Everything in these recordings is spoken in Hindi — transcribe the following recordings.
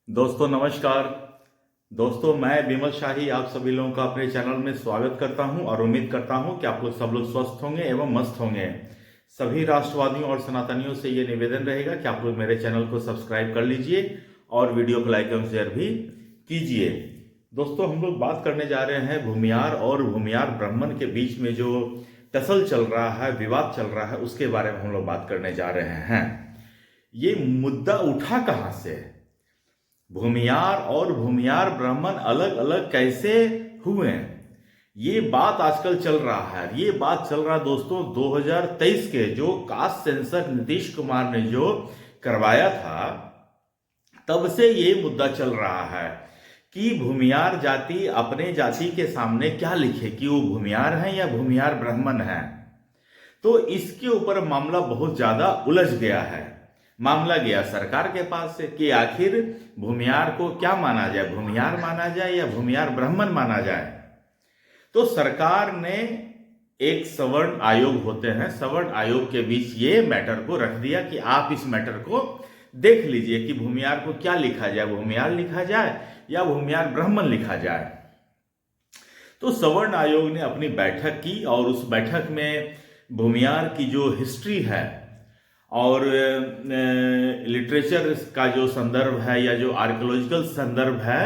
दोस्तों नमस्कार। दोस्तों मैं विमल शाही आप सभी लोगों का अपने चैनल में स्वागत करता हूं और उम्मीद करता हूं कि आप लोग सब लोग स्वस्थ होंगे एवं मस्त होंगे। सभी राष्ट्रवादियों और सनातनियों से ये निवेदन रहेगा कि आप लोग मेरे चैनल को सब्सक्राइब कर लीजिए और वीडियो को लाइक एवं शेयर भी कीजिए। दोस्तों हम लोग बात करने जा रहे हैं भूमियार और भूमियार ब्राह्मण के बीच में जो टसल चल रहा है, विवाद चल रहा है, उसके बारे में हम लोग बात करने जा रहे हैं। ये मुद्दा उठा कहां से? भूमियार और भूमियार ब्राह्मण अलग अलग कैसे हुए, ये बात आजकल चल रहा है। ये बात चल रहा दोस्तों 2023 के जो कास्ट सेंसर नीतीश कुमार ने जो करवाया था, तब से ये मुद्दा चल रहा है कि भूमियार जाति अपने जाति के सामने क्या लिखे कि वो भूमियार हैं या भूमियार ब्राह्मण हैं। तो इसके ऊपर मामला बहुत ज्यादा उलझ गया है। मामला गया सरकार के पास से कि आखिर भूमियार को क्या माना जाए, भूमियार माना जाए या भूमियार ब्राह्मण माना जाए। तो सरकार ने एक सवर्ण आयोग होते हैं, सवर्ण आयोग के बीच ये मैटर को रख दिया कि आप इस मैटर को देख लीजिए कि भूमियार को क्या लिखा जाए, भूमियार लिखा जाए या भूमियार ब्राह्मण लिखा जाए। तो सवर्ण आयोग ने अपनी बैठक की और उस बैठक में भूमियार की जो हिस्ट्री है और लिटरेचर का जो संदर्भ है या जो आर्कियोलॉजिकल संदर्भ है,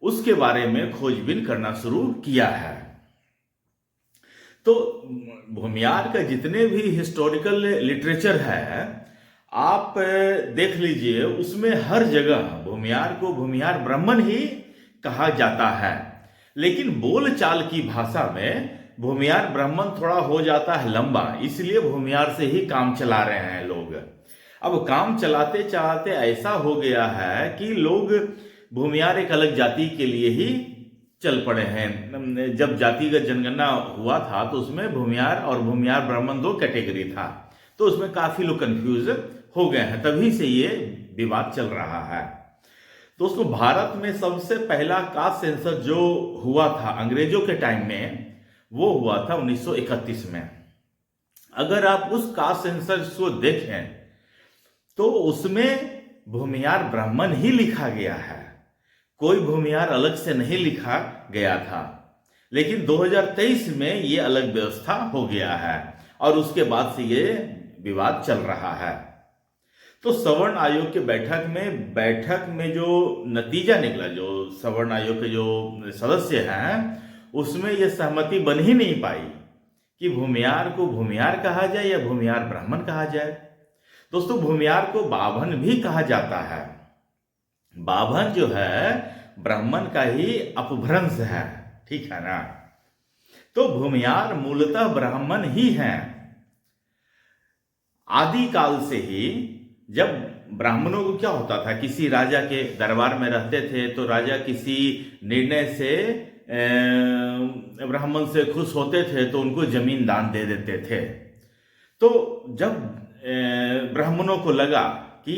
उसके बारे में खोजबीन करना शुरू किया है। तो भूमियार का जितने भी हिस्टोरिकल लिटरेचर है आप देख लीजिए, उसमें हर जगह भूमियार को भूमियार ब्राह्मण ही कहा जाता है, लेकिन बोलचाल की भाषा में भूमियार ब्राह्मण थोड़ा हो जाता है लंबा, इसलिए भूमियार से ही काम चला रहे हैं लोग। अब काम चलाते चलाते ऐसा हो गया है कि लोग भूमियार एक अलग जाति के लिए ही चल पड़े हैं। जब जातिगत जनगणना हुआ था तो उसमें भूमियार और भूमियार ब्राह्मण दो कैटेगरी था, तो उसमें काफी लोग कंफ्यूज हो गए हैं, तभी से ये विवाद चल रहा है। दोस्तों भारत में सबसे पहला कास्ट सेंसस जो हुआ था अंग्रेजों के टाइम में, वो हुआ था 1931 में। अगर आप उस कास्ट सेंसस को देखें तो उसमें भूमियार ब्राह्मण ही लिखा गया है, कोई भूमियार अलग से नहीं लिखा गया था। लेकिन 2023 में ये अलग व्यवस्था हो गया है और उसके बाद से ये विवाद चल रहा है। तो सवर्ण आयोग के बैठक में जो नतीजा निकला, जो सवर्ण आयोग के जो सदस्य हैं, उसमें यह सहमति बन ही नहीं पाई कि भूमियार को भूमियार कहा जाए या भूमियार ब्राह्मण कहा जाए। दोस्तों भूमियार को बाभन भी कहा जाता है। बाभन जो है ब्राह्मण का ही अपभ्रंश है, ठीक है ना। तो भूमियार मूलतः ब्राह्मण ही हैं। आदिकाल से ही जब ब्राह्मणों को क्या होता था, किसी राजा के दरबार में रहते थे तो राजा किसी निर्णय से ब्राह्मण से खुश होते थे तो उनको जमीन दान दे देते थे। तो जब ब्राह्मणों को लगा कि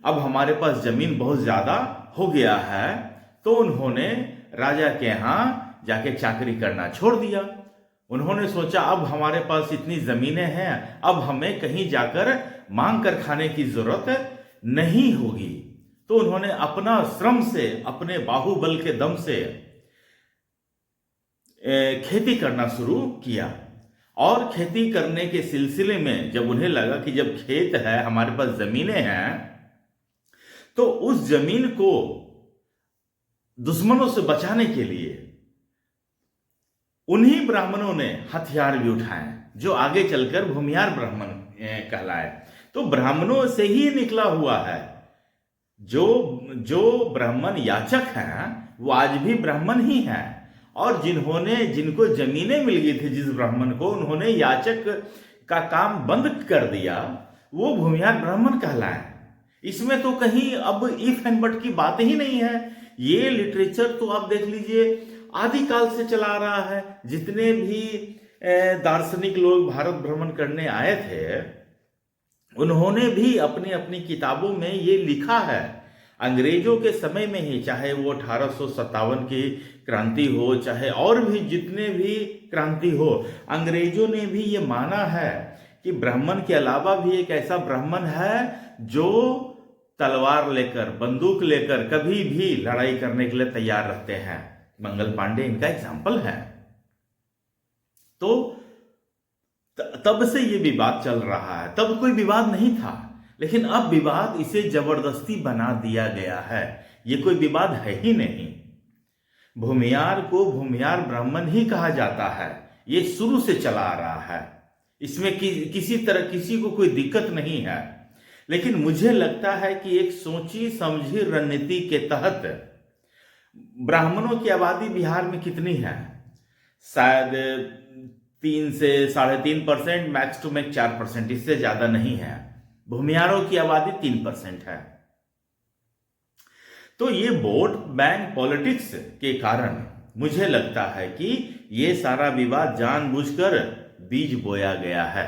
अब हमारे पास जमीन बहुत ज्यादा हो गया है, तो उन्होंने राजा के यहाँ जाके चाकरी करना छोड़ दिया। उन्होंने सोचा अब हमारे पास इतनी जमीनें हैं, अब हमें कहीं जाकर मांग कर खाने की जरूरत नहीं होगी। तो उन्होंने अपना श्रम से, अपने बाहुबल के दम से खेती करना शुरू किया। और खेती करने के सिलसिले में जब उन्हें लगा कि जब खेत है, हमारे पास जमीनें हैं, तो उस जमीन को दुश्मनों से बचाने के लिए उन्हीं ब्राह्मणों ने हथियार भी उठाए जो आगे चलकर भूमियार ब्राह्मण कहलाए। तो ब्राह्मणों से ही निकला हुआ है। जो ब्राह्मण याचक हैं वो आज भी ब्राह्मण ही हैं, और जिनको जमीनें मिल गई थी, जिस ब्राह्मण को उन्होंने याचक का काम बंद कर दिया, वो भूमियार ब्राह्मण कहलाए। इसमें तो कहीं अब इफ एंड बट की बात ही नहीं है। ये लिटरेचर तो आप देख लीजिए आदिकाल से चला रहा है। जितने भी दार्शनिक लोग भारत भ्रमण करने आए थे, उन्होंने भी अपनी अपनी किताबों में ये लिखा है। अंग्रेजों के समय में ही, चाहे वो 1857 की क्रांति हो, चाहे और भी जितने भी क्रांति हो, अंग्रेजों ने भी ये माना है कि ब्राह्मण के अलावा भी एक ऐसा ब्राह्मण है जो तलवार लेकर, बंदूक लेकर कभी भी लड़ाई करने के लिए तैयार रहते हैं। मंगल पांडे इनका एग्जाम्पल है। तो तब से ये विवाद चल रहा है। तब कोई विवाद नहीं था, लेकिन अब विवाद इसे जबरदस्ती बना दिया गया है। ये कोई विवाद है ही नहीं। भूमियार को भूमियार ब्राह्मण ही कहा जाता है। ये शुरू से चला आ रहा है। इसमें किसी तरह किसी को कोई दिक्कत नहीं है। लेकिन मुझे लगता है कि एक सोची समझी रणनीति के तहत ब्राह्मणों की आबादी बिहार में कितनी है? शायद 3 से 3.5%, मैक्स टू मैक्स 4%, इससे ज्यादा नहीं है। भूमियारों की आबादी 3% है। तो ये वोट बैंक पॉलिटिक्स के कारण मुझे लगता है कि ये सारा विवाद जानबूझकर बीज बोया गया है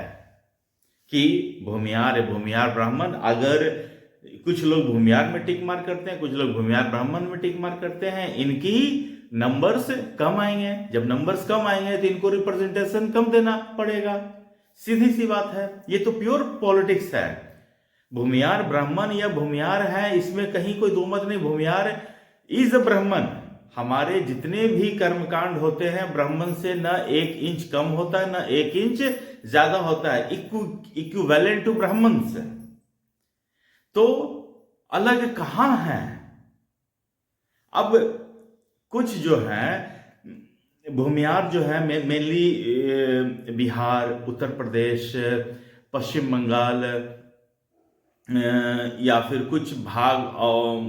कि भूमियार ब्राह्मण, अगर कुछ लोग भूमियार में टिक मार करते हैं, कुछ लोग भूमियार ब्राह्मण में टिक मार करते हैं, इनकी नंबर्स कम आएंगे। जब नंबर्स कम आएंगे तो इनको रिप्रेजेंटेशन कम देना पड़ेगा। सीधी सी बात है। ये तो प्योर पॉलिटिक्स है। भूमियार ब्राह्मण या भूमियार है, इसमें कहीं कोई दो मत नहीं। भूमियार इज ब्राह्मण। हमारे जितने भी कर्मकांड होते हैं, ब्राह्मण से न 1 इंच कम होता है, न 1 इंच ज्यादा होता है। इक्विवेलेंट टू ब्राह्मण से। तो अलग कहां है? अब कुछ जो है भूमियार जो है मेनली बिहार, उत्तर प्रदेश, पश्चिम बंगाल या फिर कुछ भाग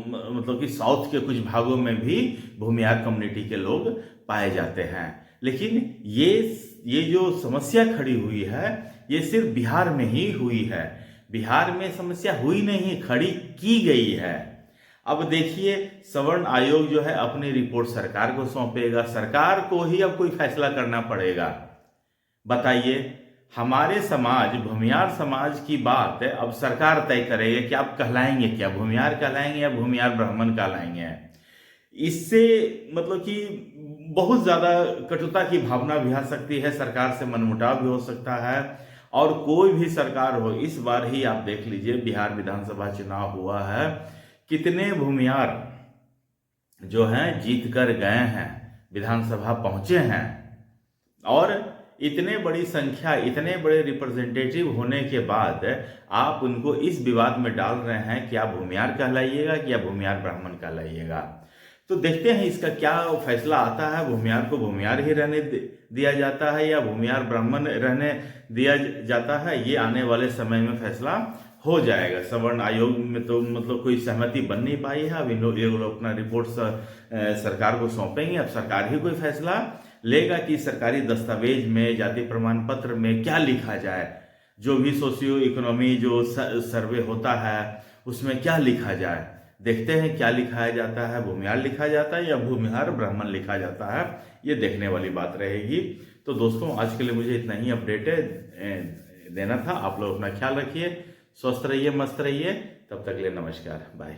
मतलब कि साउथ के कुछ भागों में भी भूमियार कम्युनिटी के लोग पाए जाते हैं। लेकिन ये जो समस्या खड़ी हुई है, ये सिर्फ बिहार में ही हुई है। बिहार में समस्या हुई नहीं, खड़ी की गई है। अब देखिए, सवर्ण आयोग जो है अपनी रिपोर्ट सरकार को सौंपेगा। सरकार को ही अब कोई फैसला करना पड़ेगा। बताइए, हमारे समाज, भूमियार समाज की बात अब सरकार तय करेगी कि आप कहलाएंगे क्या, भूमियार कहलाएंगे या भूमियार ब्राह्मण कहलाएंगे। इससे मतलब कि बहुत ज्यादा कटुता की भावना भी आ सकती है, सरकार से मनमुटाव भी हो सकता है। और कोई भी सरकार हो, इस बार ही आप देख लीजिए, बिहार विधानसभा चुनाव हुआ है, कितने भूमियार जो हैं जीत कर गए हैं, विधानसभा पहुंचे हैं। और इतने बड़ी संख्या, इतने बड़े रिप्रेजेंटेटिव होने के बाद आप उनको इस विवाद में डाल रहे हैं कि आप भूमियार कहलाइएगा कि आप भूमियार ब्राह्मण कहलाइएगा। तो देखते हैं इसका क्या फैसला आता है। भूमियार को भूमियार ही रहने दिया जाता है या भूमियार ब्राह्मण रहने दिया जाता है, ये आने वाले समय में फैसला हो जाएगा। सवर्ण आयोग में तो मतलब कोई सहमति बन नहीं पाई है। अब ये लोग अपना रिपोर्ट सरकार को सौंपेंगे। अब सरकार ही कोई फैसला लेगा कि सरकारी दस्तावेज में, जाति प्रमाण पत्र में क्या लिखा जाए। जो भी सोशियो इकोनॉमी जो सर्वे होता है उसमें क्या लिखा जाए। देखते हैं क्या लिखाया जाता है, भूमियार लिखा जाता है या भूमियार ब्राह्मण लिखा जाता है, ये देखने वाली बात रहेगी। तो दोस्तों, आज के लिए मुझे इतना ही अपडेट देना था। आप लोग अपना ख्याल रखिए, स्वस्थ रहिए, मस्त रहिए। तब तक के लिए नमस्कार, बाय।